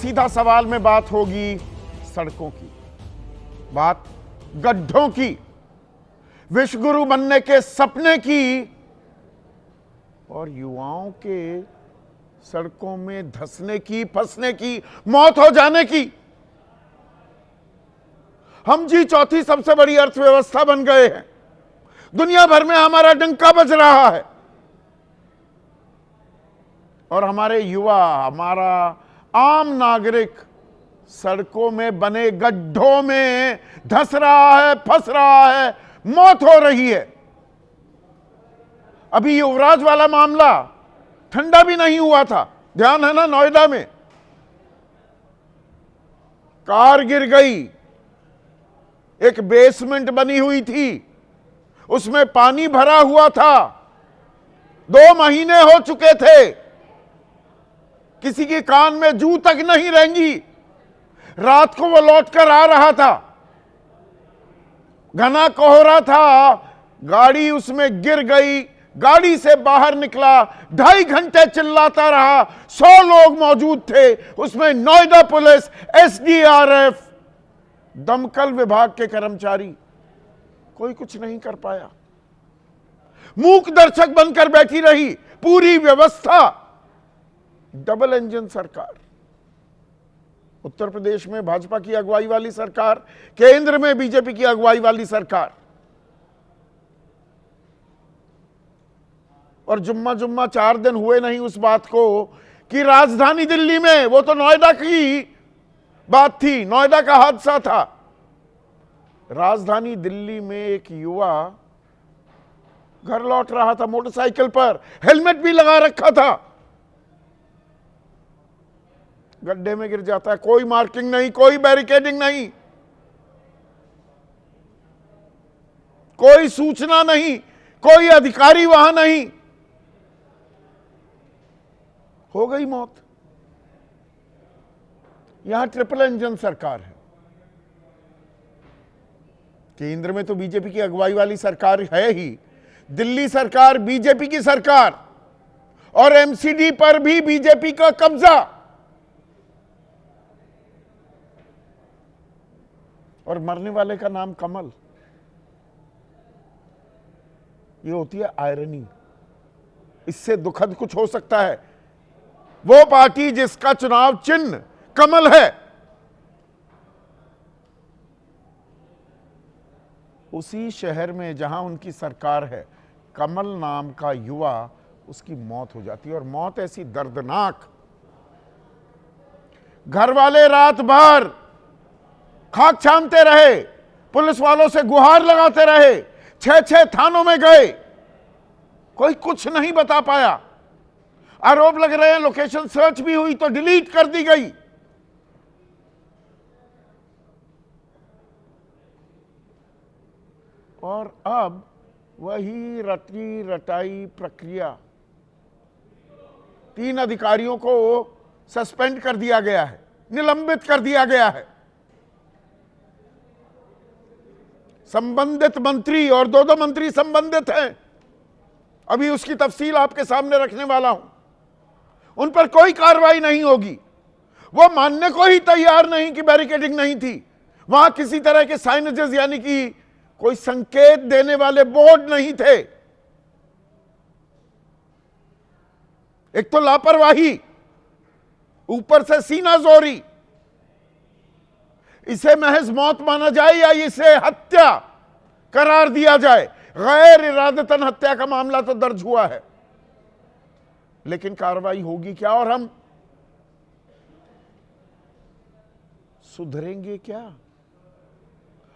सीधा सवाल में बात होगी सड़कों की, बात गड्ढों की, विश्वगुरु बनने के सपने की और युवाओं के सड़कों में धंसने की, फंसने की, मौत हो जाने की। हम जी चौथी सबसे बड़ी अर्थव्यवस्था बन गए हैं, दुनिया भर में हमारा डंका बज रहा है और हमारे युवा, हमारा आम नागरिक सड़कों में बने गड्ढों में धंस रहा है, फंस रहा है, मौत हो रही है। अभी युवराज वाला मामला ठंडा भी नहीं हुआ था, ध्यान है ना, नोएडा में कार गिर गई, एक बेसमेंट बनी हुई थी, उसमें पानी भरा हुआ था, 2 महीने हो चुके थे, किसी के कान में जू तक नहीं रेंगी। रात को वो लौटकर आ रहा था, घना कोहरा था, गाड़ी उसमें गिर गई, गाड़ी से बाहर निकला, 2.5 घंटे चिल्लाता रहा, 100 लोग मौजूद थे उसमें, नोएडा पुलिस, एसडीआरएफ, दमकल विभाग के कर्मचारी, कोई कुछ नहीं कर पाया। मूक दर्शक बनकर बैठी रही पूरी व्यवस्था। डबल इंजन सरकार, उत्तर प्रदेश में भाजपा की अगुवाई वाली सरकार, केंद्र में बीजेपी की अगुवाई वाली सरकार, और जुम्मा 4 दिन हुए नहीं उस बात को कि राजधानी दिल्ली में, वो तो नोएडा की बात थी, नोएडा का हादसा था, राजधानी दिल्ली में एक युवा घर लौट रहा था मोटरसाइकिल पर, हेलमेट भी लगा रखा था, गड्ढे में गिर जाता है। कोई मार्किंग नहीं, कोई बैरिकेडिंग नहीं, कोई सूचना नहीं, कोई अधिकारी वहां नहीं, हो गई मौत। यहां ट्रिपल इंजन सरकार है, केंद्र में तो बीजेपी की अगुवाई वाली सरकार है ही, दिल्ली सरकार बीजेपी की सरकार, और एमसीडी पर भी बीजेपी का कब्जा, और मरने वाले का नाम कमल। ये होती है आयरनी, इससे दुखद कुछ हो सकता है। वो पार्टी जिसका चुनाव चिन्ह कमल है, उसी शहर में जहां उनकी सरकार है, कमल नाम का युवा, उसकी मौत हो जाती है, और मौत ऐसी दर्दनाक, घर वाले रात भर खाक छानते रहे, पुलिस वालों से गुहार लगाते रहे, 6 थानों में गए, कोई कुछ नहीं बता पाया। आरोप लग रहे हैं लोकेशन सर्च भी हुई तो डिलीट कर दी गई। और अब वही रटी रटाई प्रक्रिया, 3 अधिकारियों को सस्पेंड कर दिया गया है, निलंबित कर दिया गया है। संबंधित मंत्री, और 2 मंत्री संबंधित हैं, अभी उसकी तफसील आपके सामने रखने वाला हूं। उन पर कोई कार्रवाई नहीं होगी, वो मानने को ही तैयार नहीं कि बैरिकेडिंग नहीं थी, वहां किसी तरह के साइनेजेस यानी कि कोई संकेत देने वाले बोर्ड नहीं थे। एक तो लापरवाही, ऊपर से सीना जोरी, इसे महज मौत माना जाए या इसे हत्या करार दिया जाए। गैर इरादतन हत्या का मामला तो दर्ज हुआ है, लेकिन कार्रवाई होगी क्या, और हम सुधरेंगे क्या?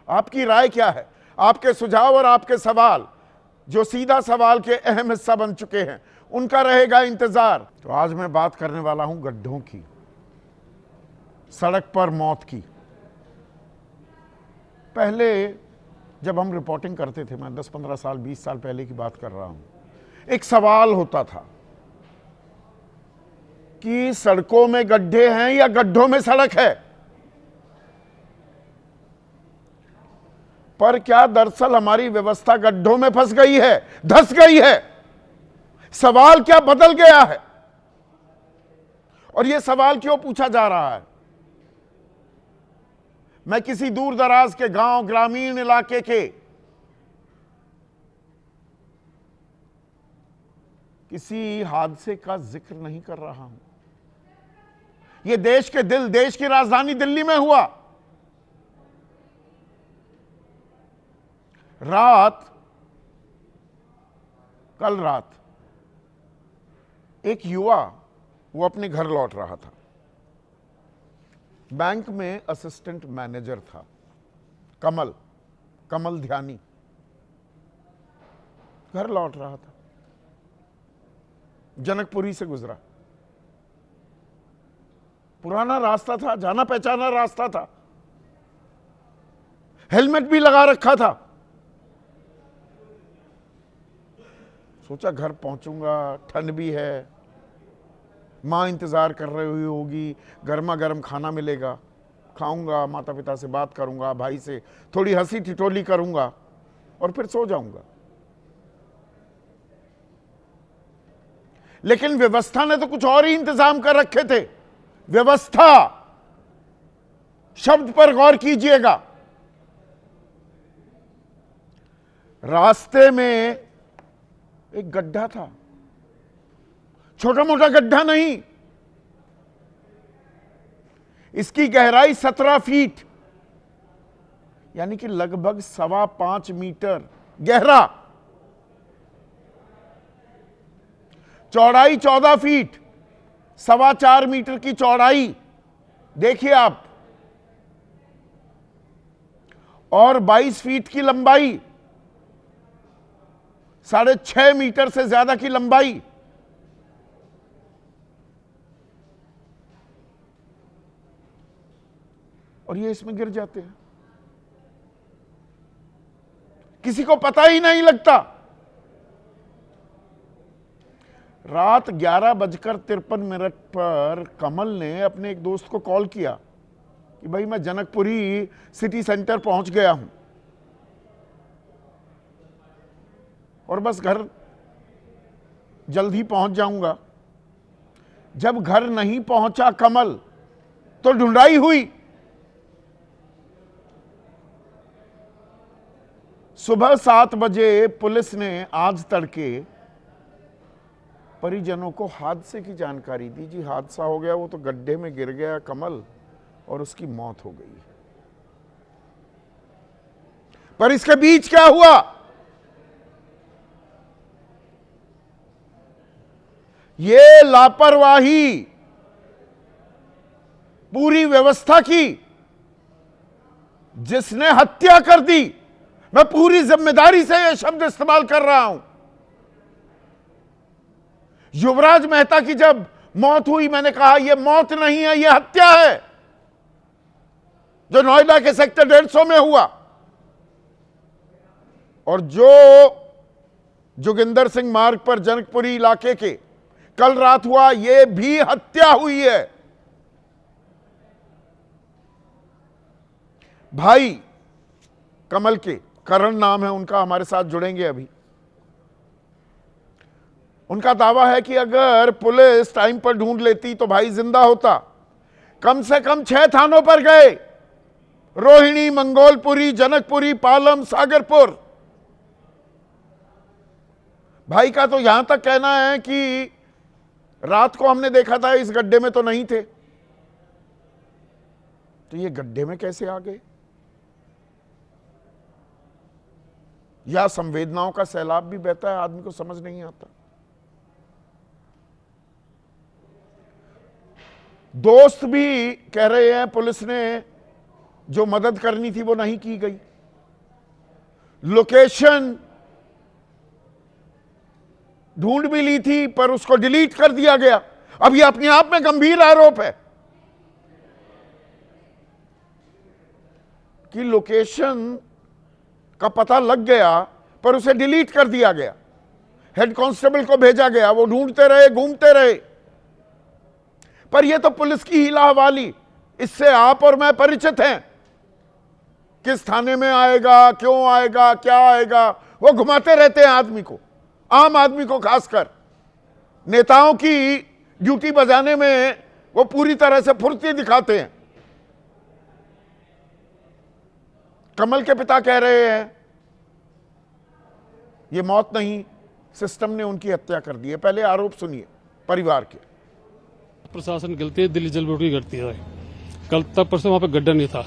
आपकी राय क्या है? आपके सुझाव और आपके सवाल, जो सीधा सवाल के अहम हिस्सा बन चुके हैं, उनका रहेगा इंतजार। तो आज मैं बात करने वाला हूं गड्ढों की, सड़क पर मौत की। पहले जब हम रिपोर्टिंग करते थे, मैं 10-15 साल 20 साल पहले की बात कर रहा हूं, एक सवाल होता था कि सड़कों में गड्ढे हैं या गड्ढों में सड़क है। पर क्या दरअसल हमारी व्यवस्था गड्ढों में फंस गई है, धंस गई है? सवाल क्या बदल गया है? और यह सवाल क्यों पूछा जा रहा है? मैं किसी दूर दराज के गांव, ग्रामीण इलाके के किसी हादसे का जिक्र नहीं कर रहा हूं। यह देश के दिल, देश की राजधानी दिल्ली में हुआ। कल रात एक युवा, वो अपने घर लौट रहा था, बैंक में असिस्टेंट मैनेजर था, कमल ध्यानी, घर लौट रहा था, जनकपुरी से गुजरा। पुराना रास्ता था, जाना पहचाना रास्ता था, हेलमेट भी लगा रखा था। सोचा घर पहुंचूंगा, ठंड भी है, मां इंतजार कर रही हुई होगी, गर्मा गर्म खाना मिलेगा, खाऊंगा, माता पिता से बात करूंगा, भाई से थोड़ी हंसी ठिठोली करूंगा और फिर सो जाऊंगा। लेकिन व्यवस्था ने तो कुछ और ही इंतजाम कर रखे थे। व्यवस्था शब्द पर गौर कीजिएगा। रास्ते में एक गड्ढा था, छोटा मोटा गड्ढा नहीं, इसकी गहराई 17 फीट, यानी कि लगभग 5.25 मीटर गहरा, चौड़ाई 14 फीट, 4.25 मीटर की चौड़ाई, देखिए आप, और 22 फीट की लंबाई, 6.5 मीटर से ज्यादा की लंबाई। और ये इसमें गिर जाते हैं, किसी को पता ही नहीं लगता। रात 11:53 पर कमल ने अपने एक दोस्त को कॉल किया कि भाई मैं जनकपुरी सिटी सेंटर पहुंच गया हूं और बस घर जल्द ही पहुंच जाऊंगा। जब घर नहीं पहुंचा कमल तो ढूंढाई हुई। सुबह 7 बजे पुलिस ने आज तड़के परिजनों को हादसे की जानकारी दी। जी हादसा हो गया, वो तो गड्ढे में गिर गया कमल और उसकी मौत हो गई। पर इसके बीच क्या हुआ? ये लापरवाही पूरी व्यवस्था की, जिसने हत्या कर दी। मैं पूरी जिम्मेदारी से यह शब्द इस्तेमाल कर रहा हूं। युवराज मेहता की जब मौत हुई, मैंने कहा यह मौत नहीं है, यह हत्या है, जो नोएडा के सेक्टर 150 में हुआ। और जो जोगिंदर सिंह मार्ग पर जनकपुरी इलाके के कल रात हुआ, यह भी हत्या हुई है। भाई कमल के, करण नाम है उनका, हमारे साथ जुड़ेंगे अभी। उनका दावा है कि अगर पुलिस टाइम पर ढूंढ लेती तो भाई जिंदा होता। कम से कम 6 थानों पर गए, रोहिणी, मंगोलपुरी, जनकपुरी, पालम, सागरपुर। भाई का तो यहां तक कहना है कि रात को हमने देखा था इस गड्ढे में तो नहीं थे, तो ये गड्ढे में कैसे आ गए? या संवेदनाओं का सैलाब भी बहता है, आदमी को समझ नहीं आता। दोस्त भी कह रहे हैं पुलिस ने जो मदद करनी थी वो नहीं की गई। लोकेशन ढूंढ भी ली थी पर उसको डिलीट कर दिया गया। अब ये अपने आप में गंभीर आरोप है कि लोकेशन का पता लग गया पर उसे डिलीट कर दिया गया। हेड कांस्टेबल को भेजा गया, वो ढूंढते रहे, घूमते रहे। पर यह तो पुलिस की हीला हवाली, इससे आप और मैं परिचित हैं। किस थाने में आएगा, क्यों आएगा, क्या आएगा, वो घुमाते रहते हैं आदमी को, आम आदमी को खासकर। नेताओं की ड्यूटी बजाने में वो पूरी तरह से फुर्ती दिखाते हैं। कमल के पिता कह रहे हैं ये मौत नहीं, सिस्टम ने उनकी हत्या कर दी है। पहले आरोप सुनिए परिवार के। प्रशासन गलती है, दिल्ली जल बोर्ड की गलती है। कल तक परसों वहाँ पे गड्ढा नहीं था।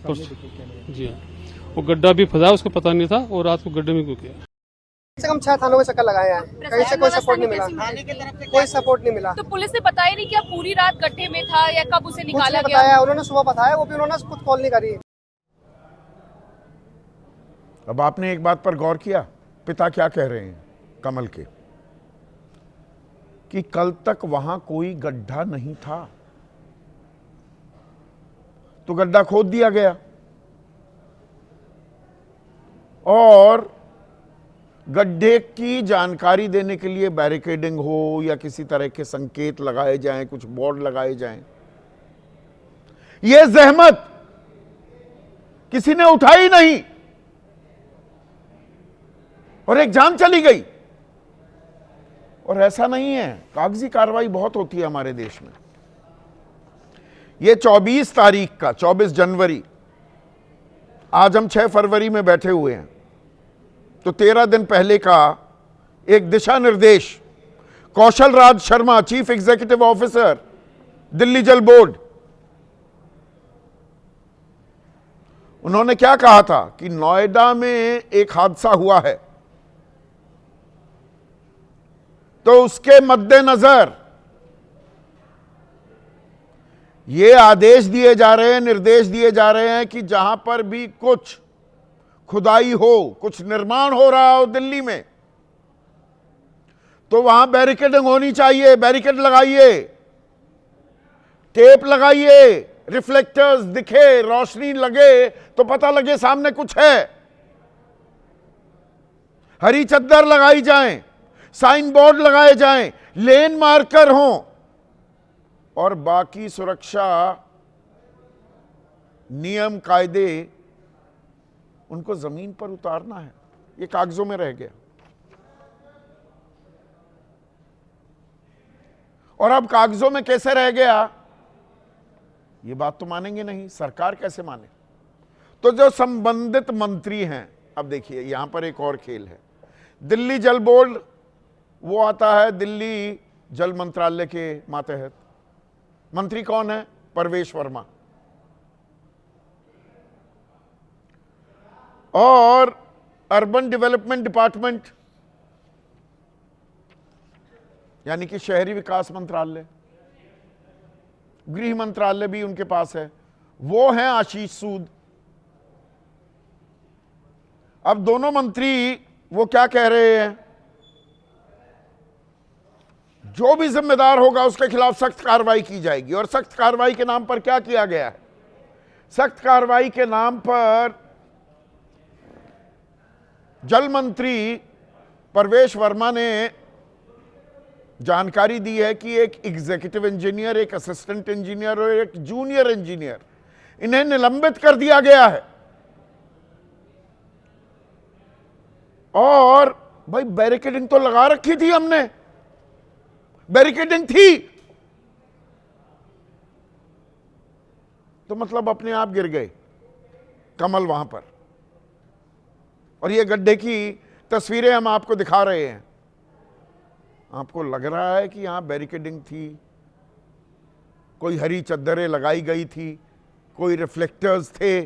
जी हाँ, वो गड्ढा भी फंसा, उसको पता नहीं था और रात को गड्ढे में क्यों किया। कम से कम 6 थानों में चक्कर लगाए हैं, कहीं से कोई सपोर्ट नहीं मिला, कोई सपोर्ट नहीं मिला। तो पुलिस ने बताया नहीं कि आप पूरी रात गड्ढे में था या कब उसे कुछ निकाला नहीं गया? बताया, उन्होंने सुबह बताया, वो भी उन्होंने खुद कॉल नहीं करी। अब आपने एक बात पर गौर किया, पिता क्या कह रहे हैं कमल के, कि कल तक वहां कोई गड्ढा नहीं था, तो गड्ढा खोद दिया गया और गड्ढे की जानकारी देने के लिए बैरिकेडिंग हो या किसी तरह के संकेत लगाए जाएं, कुछ बोर्ड लगाए जाएं, यह जहमत किसी ने उठाई नहीं और एक जान चली गई। और ऐसा नहीं है, कागजी कार्रवाई बहुत होती है हमारे देश में। ये 24 तारीख का, 24 जनवरी, आज हम 6 फरवरी में बैठे हुए हैं, तो 13 दिन पहले का एक दिशा निर्देश Kaushal Raj Sharma, chief executive officer, Delhi Jal board, उन्होंने क्या कहा था कि नोएडा में एक हादसा हुआ है, तो उसके मद्देनजर ये आदेश दिए जा रहे हैं, निर्देश दिए जा रहे हैं कि जहां पर भी कुछ खुदाई हो, कुछ निर्माण हो रहा हो दिल्ली में, तो वहां बैरिकेडिंग होनी चाहिए। बैरिकेड लगाइए, टेप लगाइए, रिफ्लेक्टर्स दिखे, रोशनी लगे तो पता लगे सामने कुछ है। हरी चद्दर लगाई जाएं, साइन बोर्ड लगाए जाएं, लेन मार्कर हों और बाकी सुरक्षा नियम कायदे उनको जमीन पर उतारना है। ये कागजों में रह गया और अब कागजों में कैसे रह गया, ये बात तो मानेंगे नहीं, सरकार कैसे माने। तो जो संबंधित मंत्री हैं, अब देखिए यहां पर एक और खेल है। दिल्ली जल बोर्ड वो आता है दिल्ली जल मंत्रालय के मातहत। मंत्री कौन है? परवेश वर्मा। और अर्बन डेवलपमेंट डिपार्टमेंट यानी कि शहरी विकास मंत्रालय, गृह मंत्रालय भी उनके पास है, वो हैं आशीष सूद। अब दोनों मंत्री वो क्या कह रहे हैं, जो भी जिम्मेदार होगा उसके खिलाफ सख्त कार्रवाई की जाएगी। और सख्त कार्रवाई के नाम पर क्या किया गया है? सख्त कार्रवाई के नाम पर जल मंत्री परवेश वर्मा ने जानकारी दी है कि एक एग्जीक्यूटिव इंजीनियर, एक असिस्टेंट इंजीनियर और एक जूनियर इंजीनियर, इन्हें निलंबित कर दिया गया है। और भाई बैरिकेडिंग तो लगा रखी थी हमने, बैरिकेडिंग थी, तो मतलब अपने आप गिर गए कमल वहां पर। और ये गड्ढे की तस्वीरें हम आपको दिखा रहे हैं। आपको लग रहा है कि यहां बैरिकेडिंग थी, कोई हरी चद्दरें लगाई गई थी, कोई रिफ्लेक्टर्स थे,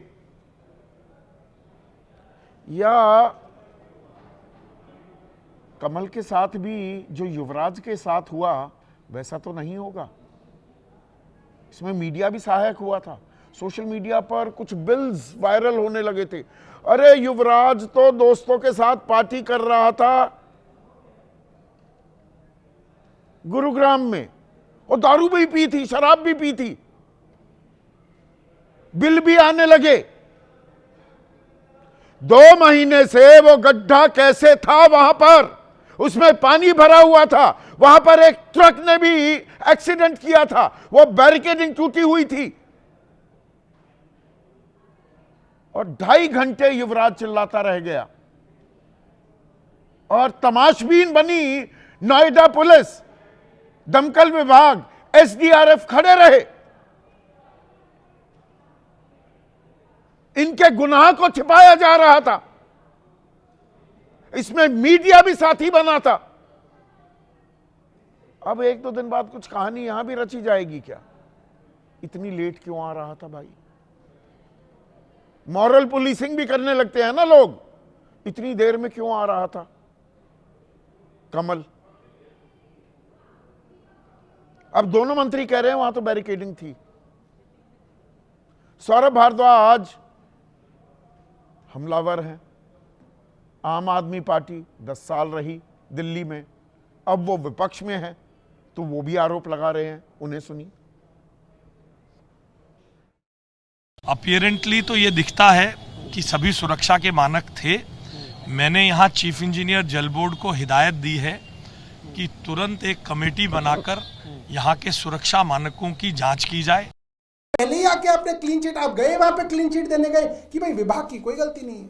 या कमल के साथ भी जो युवराज के साथ हुआ वैसा तो नहीं होगा। इसमें मीडिया भी सहायक हुआ था। सोशल मीडिया पर कुछ बिल्स वायरल होने लगे थे, अरे युवराज तो दोस्तों के साथ पार्टी कर रहा था गुरुग्राम में, और दारू भी पी थी, शराब भी पी थी, बिल भी आने लगे। 2 महीने से वो गड्ढा कैसे था वहां पर, उसमें पानी भरा हुआ था, वहां पर एक ट्रक ने भी एक्सीडेंट किया था, वो बैरिकेडिंग टूटी हुई थी, और 2.5 घंटे युवराज चिल्लाता रह गया। और तमाशबीन बनी नोएडा पुलिस, दमकल विभाग, एसडीआरएफ खड़े रहे। इनके गुनाह को छिपाया जा रहा था, इसमें मीडिया भी साथी बना था। अब एक दो दिन बाद कुछ कहानी यहां भी रची जाएगी क्या? इतनी लेट क्यों आ रहा था भाई? मॉरल पुलिसिंग भी करने लगते हैं ना लोग, इतनी देर में क्यों आ रहा था कमल? अब दोनों मंत्री कह रहे हैं वहां तो बैरिकेडिंग थी। सौरभ भारद्वाज हमलावर हैं। आम आदमी पार्टी 10 साल रही दिल्ली में, अब वो विपक्ष में है तो वो भी आरोप लगा रहे हैं, उन्हें सुनिए। अपीयरेंटली तो ये दिखता है कि सभी सुरक्षा के मानक थे। मैंने यहाँ चीफ इंजीनियर जल बोर्ड को हिदायत दी है कि तुरंत एक कमेटी बनाकर यहाँ के सुरक्षा मानकों की जांच की जाए। पहले ही आके आपने क्लीन चिट, आप गए वहां पे क्लीन चिट देने गए कि भाई विभाग की कोई गलती नहीं है,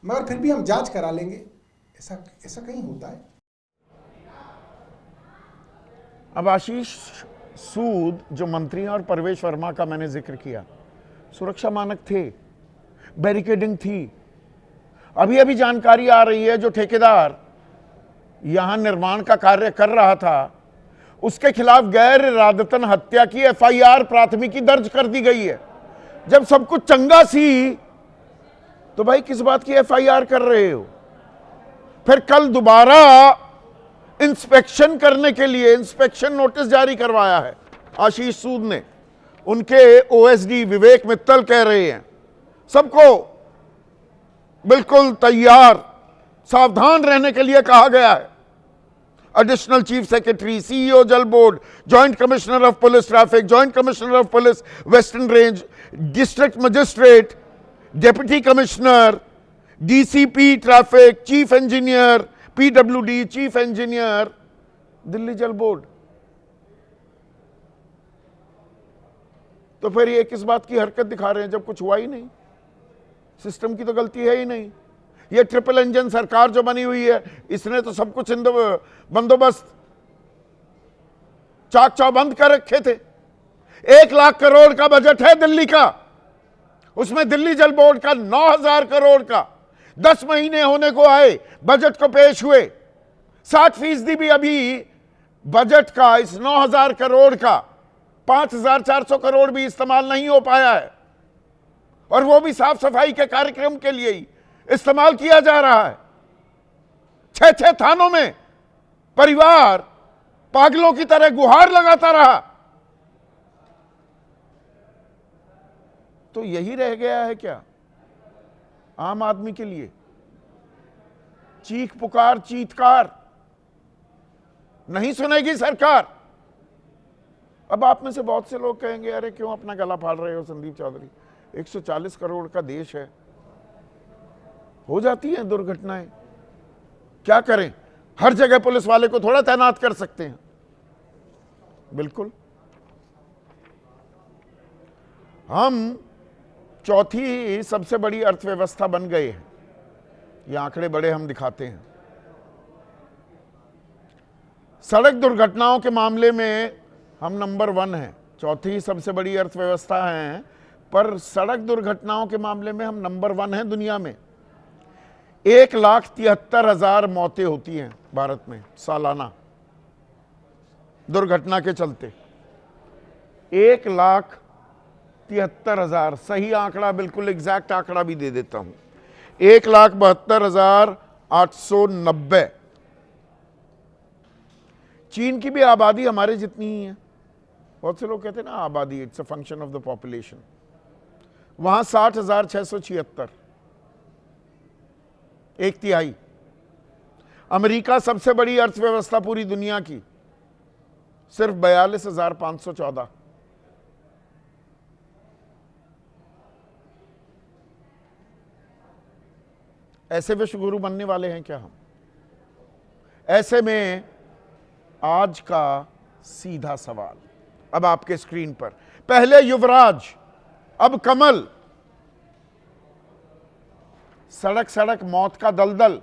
मगर फिर भी हम जांच करा लेंगे। ऐसा कहीं होता है? अब आशीष सूद जो मंत्री हैं और परवेश वर्मा का मैंने जिक्र किया, सुरक्षा मानक थे, बैरिकेडिंग थी। अभी अभी जानकारी आ रही है जो ठेकेदार यहां निर्माण का कार्य कर रहा था उसके खिलाफ गैर इरादतन हत्या की एफआईआर प्राथमिकी दर्ज कर दी गई है। जब सब कुछ चंगा सी तो भाई किस बात की एफआईआर कर रहे हो? फिर कल दोबारा इंस्पेक्शन करने के लिए इंस्पेक्शन नोटिस जारी करवाया है आशीष सूद ने। उनके ओएसडी विवेक मित्तल कह रहे हैं सबको बिल्कुल तैयार सावधान रहने के लिए कहा गया है। एडिशनल चीफ सेक्रेटरी, सीईओ जल board, joint commissioner of police traffic, joint commissioner of police western range, district magistrate, deputy commissioner, DCP traffic, chief engineer, PWD, chief engineer, Delhi Jal board. तो फिर ये किस बात की हरकत दिखा रहे हैं जब कुछ हुआ ही नहीं? सिस्टम की तो गलती है ही नहीं। ये ट्रिपल इंजन सरकार जो बनी हुई है, इसने तो सब कुछ बंदोबस्त चाक चौबंद कर रखे थे। 1 लाख करोड़ का बजट है दिल्ली का, उसमें दिल्ली जल बोर्ड का 9,000 करोड़ का 10 महीने होने को आए, बजट को पेश हुए। 60% भी अभी बजट का इस 9,000 करोड़ का 5,400 करोड़ भी इस्तेमाल नहीं हो पाया है, और वो भी साफ सफाई के कार्यक्रम के लिए ही इस्तेमाल किया जा रहा है। 6 थानों में परिवार पागलों की तरह गुहार लगाता रहा। तो यही रह गया है क्या आम आदमी के लिए? चीख पुकार चीत्कार नहीं सुनेगी सरकार। अब आप में से बहुत से लोग कहेंगे अरे क्यों अपना गला फाड़ रहे हो संदीप चौधरी, 140 करोड़ का देश है, हो जाती हैं दुर्घटनाएं, क्या करें? हर जगह पुलिस वाले को थोड़ा तैनात कर सकते हैं। बिल्कुल, हम चौथी सबसे बड़ी अर्थव्यवस्था बन गए हैं, ये आंकड़े बड़े हम दिखाते हैं। सड़क दुर्घटनाओं के मामले में हम नंबर 1 हैं, चौथी सबसे बड़ी अर्थव्यवस्था हैं, पर सड़क दुर्घटनाओं के मामले में हम नंबर 1 हैं दुनिया में। 1,73,000 मौतें होती हैं भारत में सालाना दुर्घटना के चलते। 1,73,000, सही आंकड़ा, बिल्कुल एग्जैक्ट आंकड़ा भी दे देता हूं, 1,72,890। चीन की भी आबादी हमारे जितनी ही है। बहुत से लोग कहते हैं ना आबादी it's a function of the population. वहां 60,676, 1/3। अमेरिका सबसे बड़ी अर्थव्यवस्था पूरी दुनिया की, सिर्फ 42,514। ऐसे विश्व गुरु बनने वाले हैं क्या हम? ऐसे में आज का सीधा सवाल अब आपके स्क्रीन पर, पहले युवराज अब कमल, सड़क सड़क मौत का दलदल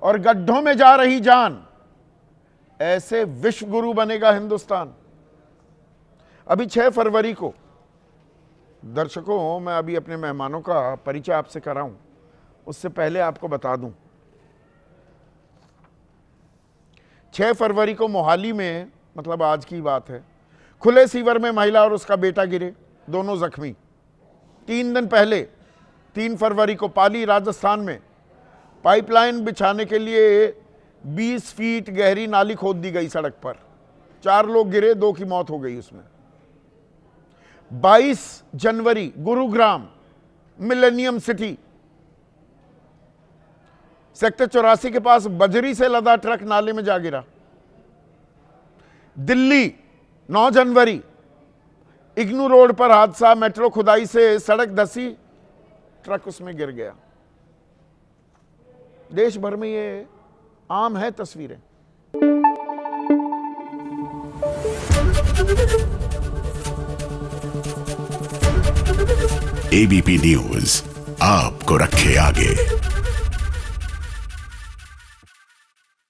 और गड्ढों में जा रही जान, ऐसे विश्व गुरु बनेगा हिंदुस्तान। अभी 6 फरवरी को दर्शकों, मैं अभी अपने मेहमानों का परिचय आपसे कराऊं, उससे पहले आपको बता दूं, 6 फरवरी को मोहाली में, मतलब आज की बात है, खुले सीवर में महिला और उसका बेटा गिरे, दोनों जख्मी। 3 दिन पहले 3 फरवरी को पाली, राजस्थान में पाइपलाइन बिछाने के लिए 20 फीट गहरी नाली खोद दी गई सड़क पर। 4 लोग गिरे, 2 की मौत हो गई उसमें। 22 जनवरी गुरुग्राम मिलेनियम सिटी, सेक्टर 84 के पास बजरी से लदा ट्रक नाले में जा गिरा। दिल्ली 9 जनवरी इग्नू रोड पर हादसा, मेट्रो खुदाई से सड़क धसी, ट्रक उसमें गिर गया। देश भर में ये आम है तस्वीरें। एबीपी न्यूज आपको रखे आगे।